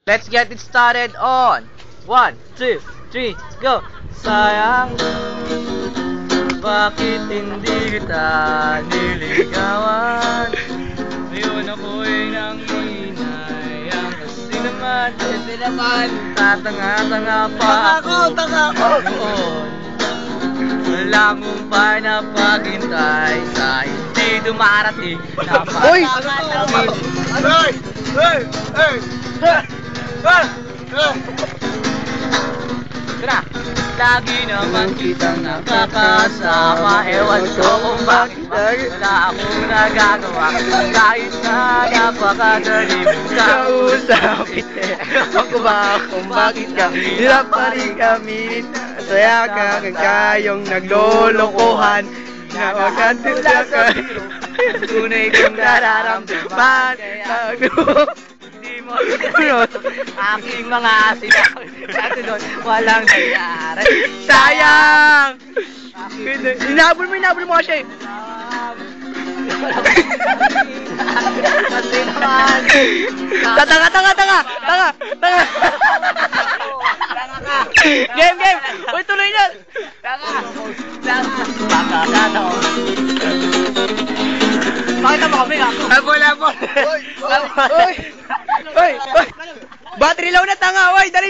Let's get it started on 1, 2, 3, go! Sayang, bakit hindi kita niligawan? Ngayon ako'y nanginayang kasi naman tatanga-tanga pa ako noon. Walang umpay na paghintay sa hindi dumarating na pagkakataon. Tara! Lagi naman kitang nakakasama. Ewan ko kung bakit wala akong nagagawa. Kahit na napakadali mong kausap. Ewan ko ba kung bakit ka hirap pa rin kami. Saya ka kayong naglolokohan. Nakakantula ka. Tunay kong nararamdaman. Hindi mo aking mga sinabi. Kasi doon, walang nangyari. Sayang! Hinabol mo kasi. Kasi naman. Tanga. Game. Uy, tuloy na. Pakita mo kami ako. Labol. Uy. Battery low na tanga. Uy, dali